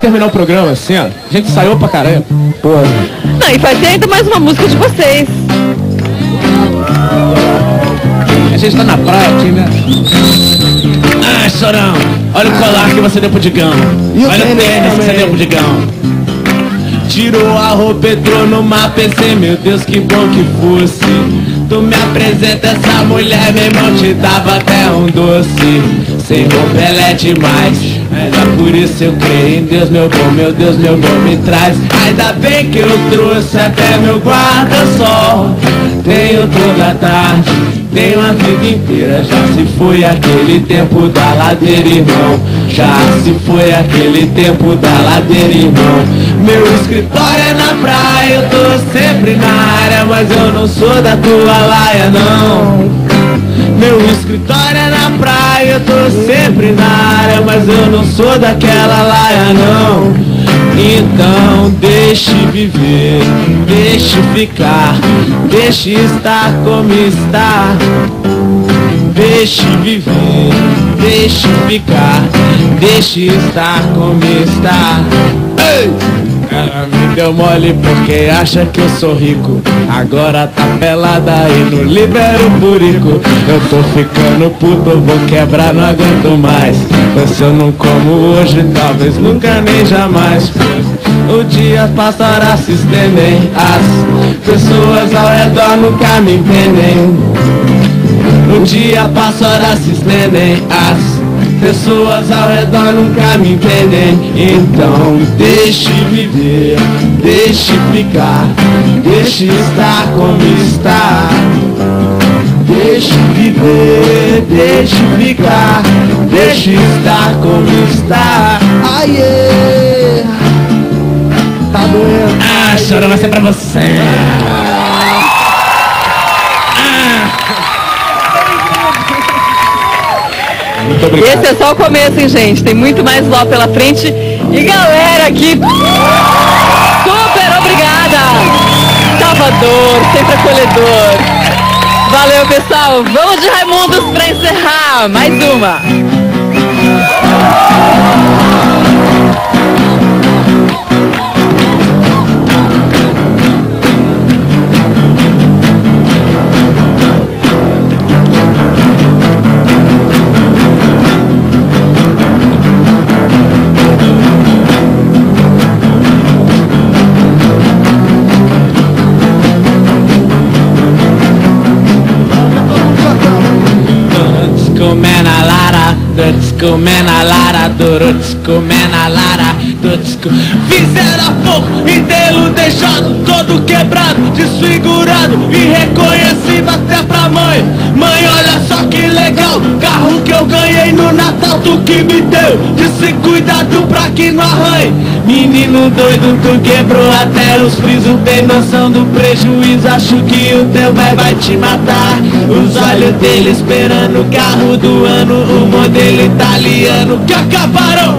terminar o programa assim, ó. A gente ensaiou pra caramba. Porra. Não, e vai ter ainda mais uma música de vocês. A gente tá na praia aqui, né? Ah, Chorão, olha o colar que você deu pro Digão. Olha o tênis que você deu pro Digão. Tirou a roupa, entrou numa PC, meu Deus, que bom que fosse. Tu me apresenta essa mulher, meu irmão, te dava até um doce. Sem roupa ela é demais, mas é por isso eu creio em Deus, meu Deus, meu bom, me traz. Ainda bem que eu trouxe até meu guarda-sol. Tenho toda a tarde, tenho a vida inteira. Já se foi aquele tempo da ladeira, irmão. Já se foi aquele tempo da ladeira, irmão. Meu escritório é na praia, eu tô sempre na área, mas eu não sou da tua laia, não. Meu escritório é na praia, eu tô sempre na área, mas eu não sou daquela laia, não. Então deixe viver, deixe ficar, deixe estar como está. Deixe viver, deixe ficar, deixe estar como está. Ei! Ela me deu mole porque acha que eu sou rico. Agora tá pelada e não libera o purico. Eu tô ficando puto, vou quebrar, não aguento mais. Se eu não como hoje, talvez nunca nem jamais. O dia passará, se estendem. As pessoas ao redor nunca me entendem. O dia passará, se estendem. As pessoas ao redor nunca me entendem. Então deixe viver, deixe ficar, deixe estar como está. Deixe viver, deixe ficar, deixe estar como está. Aie, tá doendo. Ah, Chorão, vai ser pra você. Esse é só o começo, hein, gente? Tem muito mais lá pela frente. E galera aqui, super obrigada! Salvador, sempre acolhedor. Valeu, pessoal. Vamos de Raimundos pra encerrar. Mais uma. Comendo a lara, Dorotes comendo a lara, fizeram fogo e dele deixado todo quebrado, desfigurado, irreconhecível até pra mãe. Mãe, olha só que legal, carro que eu ganhei no Natal, tu que me deu, disse cuidado pra que não arranhe. Menino doido, tu quebrou até os frisos, tem noção do prejuízo, acho que o teu vai te matar. Os olhos dele esperando o carro do ano, o modelo italiano que acabaram.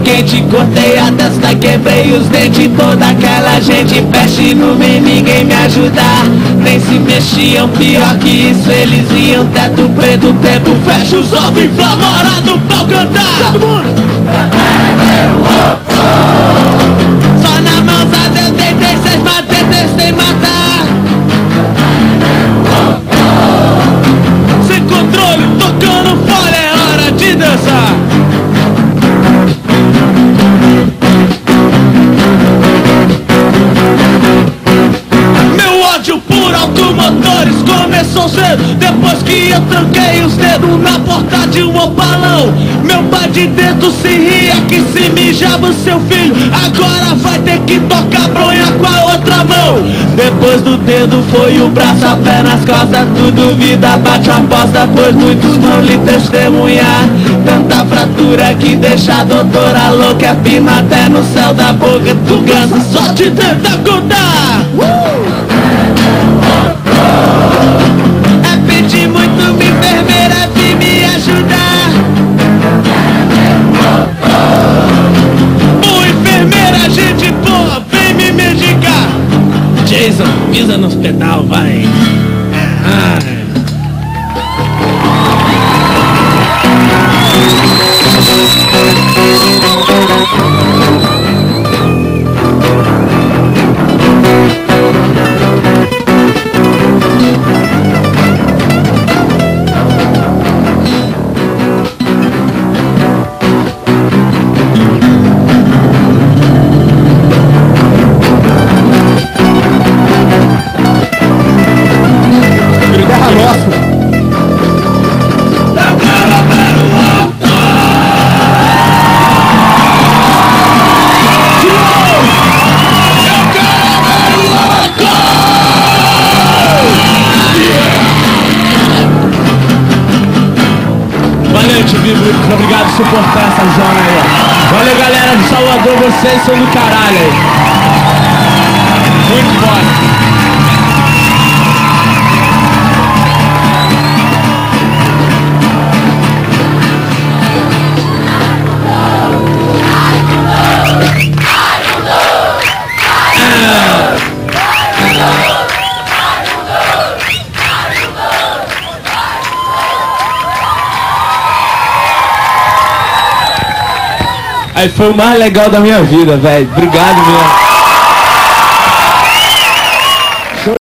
Quente, cortei a testa, quebrei os dentes. Toda aquela gente peste no meio, ninguém me ajudar. Nem se mexiam, pior que isso, eles iam teto preto, tempo fecha os ovos inflamados pra cantar. Todo mundo! Só na mãozada eu tentei, cês matei, testei matar. Sem controle, tocando fora, é hora de dançar. Automotores começou cedo, depois que eu tranquei os dedos na porta de um opalão. Meu pai de dentro se ria que se mijava o seu filho, agora vai ter que tocar bronha com a outra mão. Depois do dedo foi o braço, a pé nas costas, tudo vida bate uma aposta, pois muitos vão lhe testemunhar. Tanta fratura que deixa a doutora louca, é pina até no céu da boca, tu cansa só de tentar contar. É pedir muito, minha enfermeira vir me ajudar. pisa nos pedal, vai. Ai. Muito obrigado por suportar essa zona aí, ó. Valeu, galera de Salvador, vocês são do caralho aí. Muito foda. Aí foi o mais legal da minha vida, velho. Obrigado mesmo.